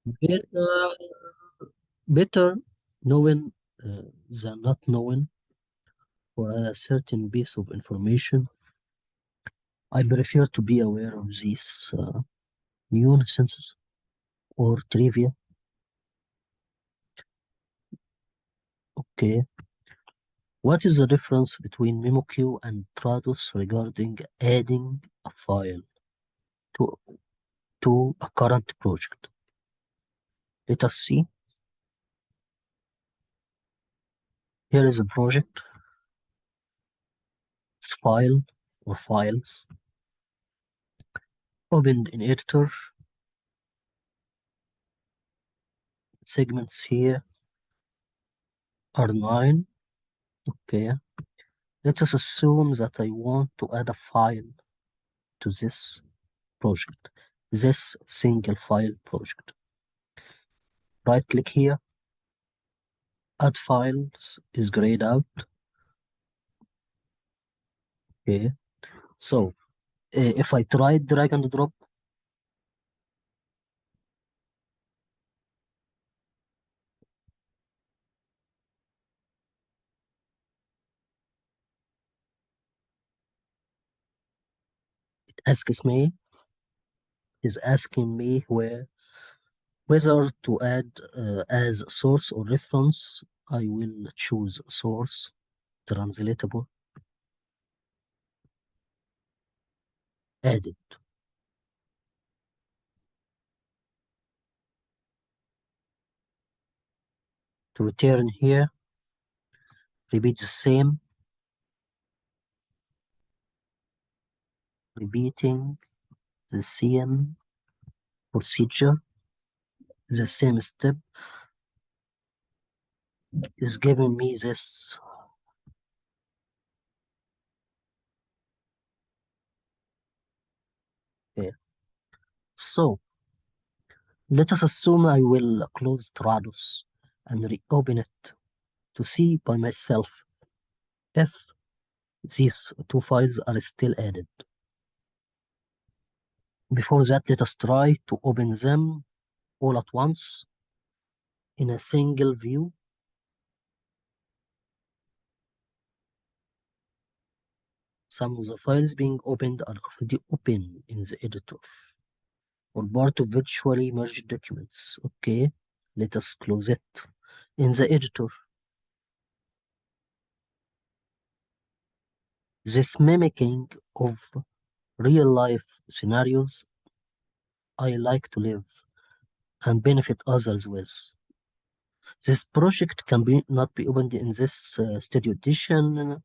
Better, better knowing than not knowing for a certain piece of information. I prefer to be aware of these nuances or trivia. Okay. What is the difference between memoQ and Trados regarding adding a file to, to a current project? Let us see. Here is a project. It's file or files opened in editor. Segments here are 9. Okay. Let us assume that I want to add a file to this project, this single file project. Right click here, add files is grayed out. Okay. So if I try drag and drop, it is asking me whether to add as source or reference. I will choose source, translatable, added. To return here, repeat the same, repeating the same procedure, the same step is giving me this. Okay. So let us assume I will close Trados and reopen it to see by myself if these two files are still added. Before that, let us try to open them all at once in a single view. Some of the files being opened are already open in the editor or part of virtually merged documents. Okay, let us close it in the editor. This mimicking of real life scenarios I like to live and benefit others with. This project can not be opened in this studio edition.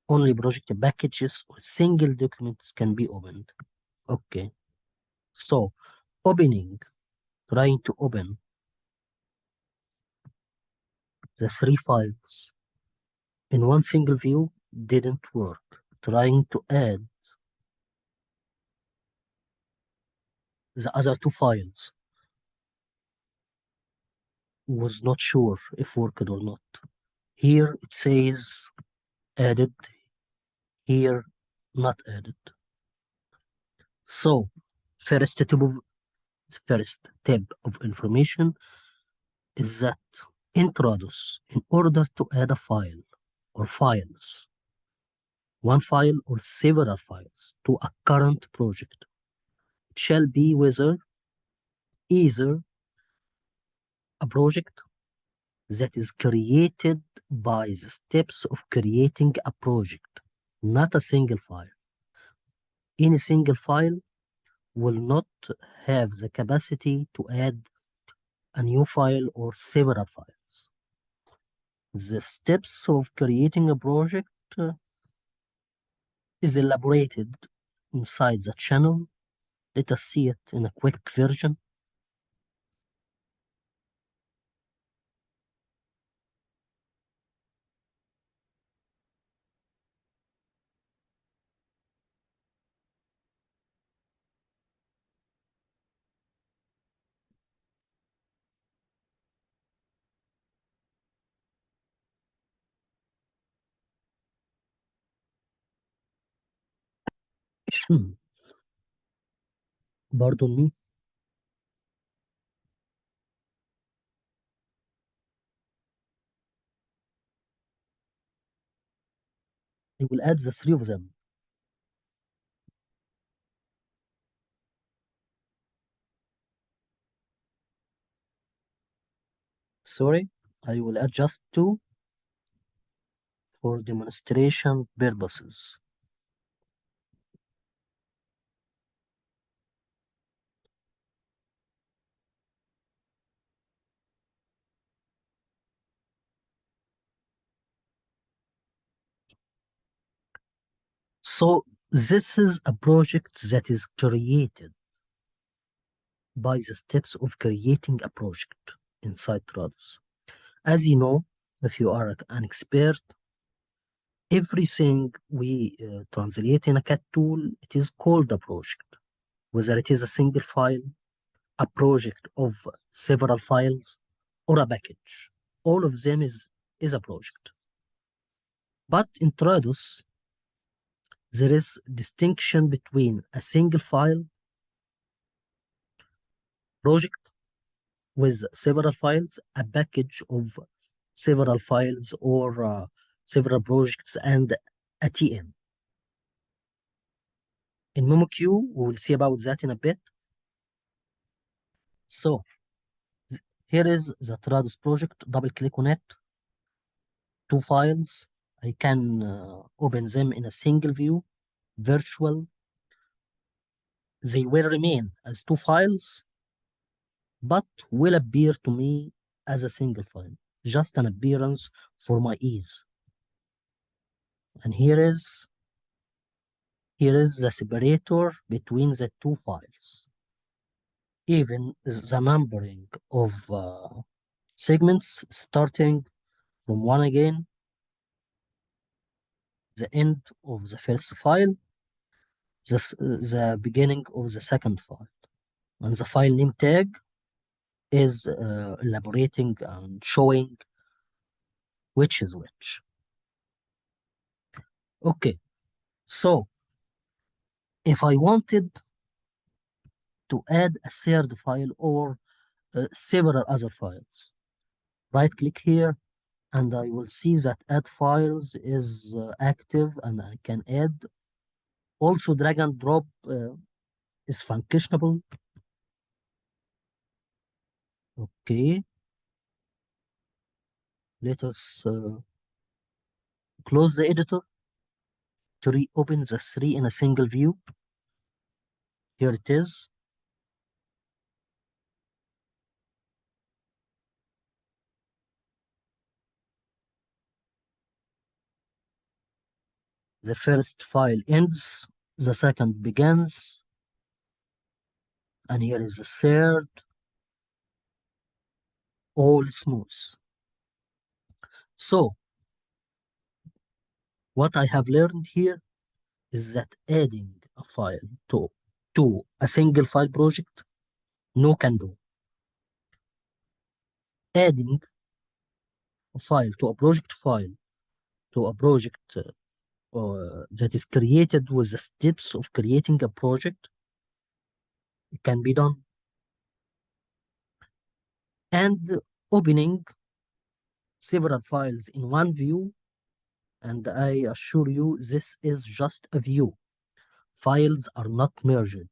Only project packages or single documents can be opened. Okay. So trying to open the three files in one single view didn't work. Trying to add the other two files was not sure if worked or not. Here it says added, here not added. So first tip of information is that in Trados, in order to add a file or files, one file or several files to a current project, it shall be whether either a project that is created by the steps of creating a project, not a single file. Any single file will not have the capacity to add a new file or several files. The steps of creating a project is elaborated inside the channel. Let us see it in a quick version. Pardon me. I will add the three of them. Sorry, I will add just two for demonstration purposes. So this is a project that is created by the steps of creating a project inside Trados. As you know, if you are an expert, everything we translate in a CAD tool, it is called a project. Whether it is a single file, a project of several files, or a package. All of them is a project. But in Trados, there is distinction between a single file project with several files, a package of several files or several projects, and a TM. In memoQ, we will see about that in a bit. So here is the Trados project. Double click on it. Two files. I can open them in a single view, virtual. They will remain as two files, but will appear to me as a single file. Just an appearance for my ease. And here is the separator between the two files. Even the numbering of segments starting from one again, the end of the first file, the beginning of the second file. And the file name tag is elaborating and showing which is which. Okay, so if I wanted to add a third file or several other files, right click here and I will see that add files is active and I can add. Also drag and drop is functionable. Okay, let us close the editor to reopen the three in a single view. Here it is. The first file ends, the second begins, and here is the third, all smooth. So, what I have learned here is that adding a file to a single file project, no can do. Adding a file to a project file to a project that is created with the steps of creating a project, it can be done. And opening several files in one view, and I assure you this is just a view. Files are not merged.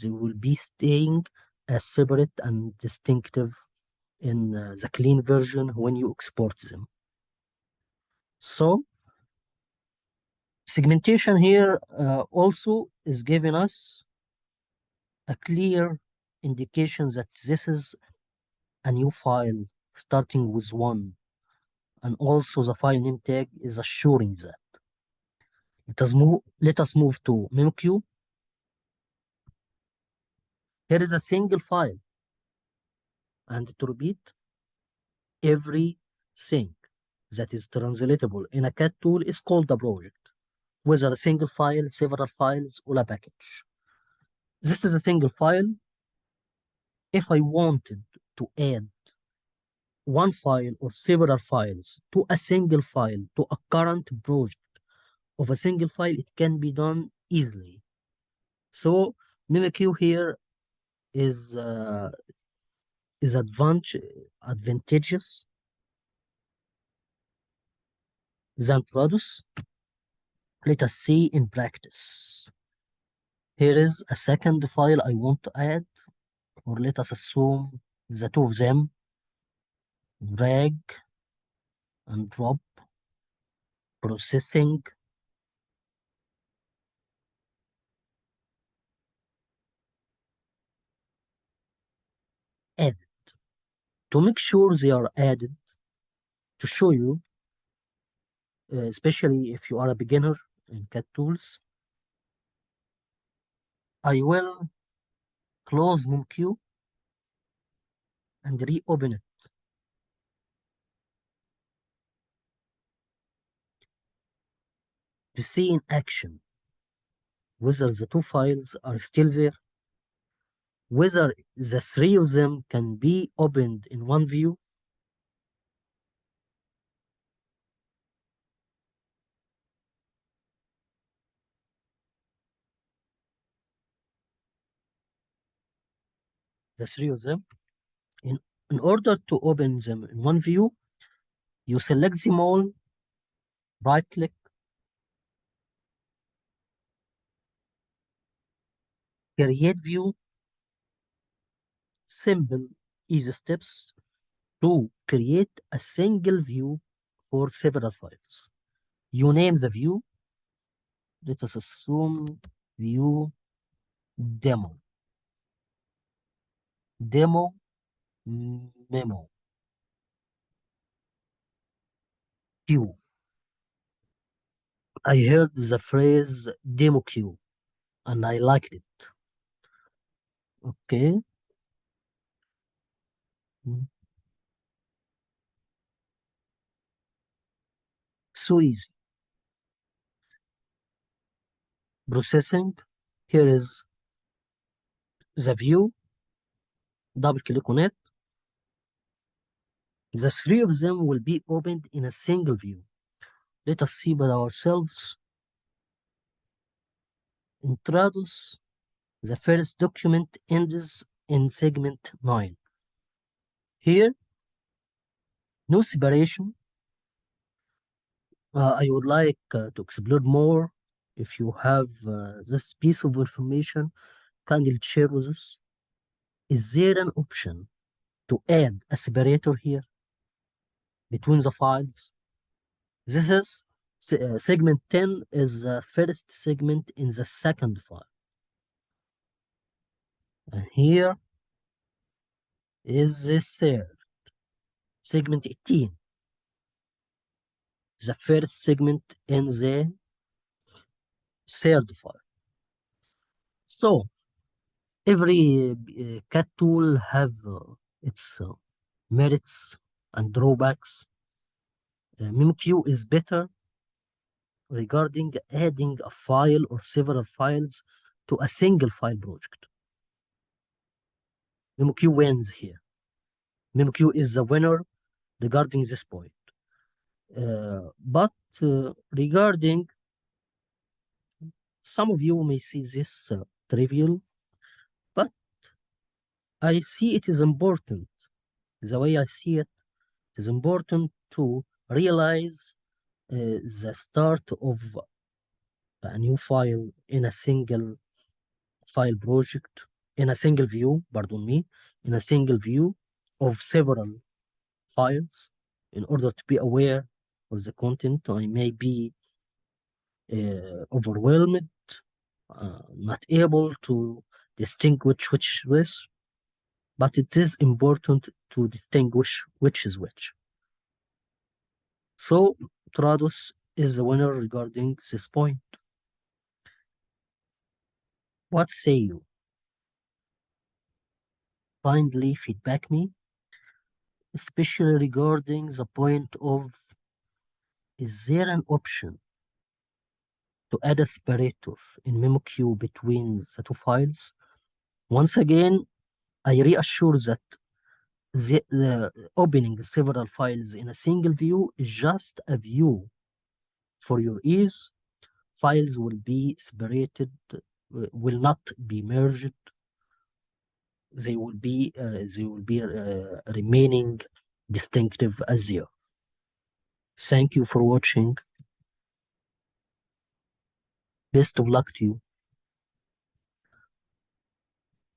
They will be staying as separate and distinctive in the clean version when you export them. So segmentation here also is giving us a clear indication that this is a new file starting with one, and also the file name tag is assuring that. Let us move to memoQ. Here is a single file, and to repeat, everything that is translatable in a CAD tool is called a project, whether a single file, several files, or a package. This is a single file. If I wanted to add one file or several files to a single file, to a current project of a single file, it can be done easily. So memoQ here is advantageous than Trados. Let us see in practice. Here is a second file I want to add, or let us assume the two of them, drag and drop, processing, add. To make sure they are added, to show you, especially if you are a beginner in CAD tools, I will close memoQ and reopen it. To see in action whether the two files are still there, whether the three of them can be opened in one view. The three of them. In, in order to open them in one view, you select them all, right click, create view, simple, easy steps to create a single view for several files. You name the view. Let us assume view demo. Demo memo Q. I heard the phrase demo Q and I liked it. Okay. So easy. Processing. Here is the view. Double click on it. The three of them will be opened in a single view. Let us see by ourselves. In Trados, the first document ends in segment 9. Here, no separation. I would like to explore more. If you have this piece of information, kindly share with us. Is there an option to add a separator here between the files? This is segment 10 is the first segment in the second file. And here is the third, segment 18, the first segment in the third file. So every CAD tool have its merits and drawbacks. memoQ is better regarding adding a file or several files to a single file project. memoQ wins here. memoQ is the winner regarding this point. But regarding, some of you may see this trivial, but I see it is important. The way I see it, it is important to realize the start of a new file in a single file project, in a single view, pardon me, in a single view of several files. In order to be aware of the content, I may be overwhelmed, not able to distinguish which is which, but it is important to distinguish which is which. So Trados is the winner regarding this point. What say you? Kindly feedback me, especially regarding the point of, is there an option to add a separator in memoQ between the two files? Once again, I reassure that the opening several files in a single view is just a view. For your ease, files will be separated, will not be merged. They will be remaining distinctive as they are. Thank you for watching. Best of luck to you.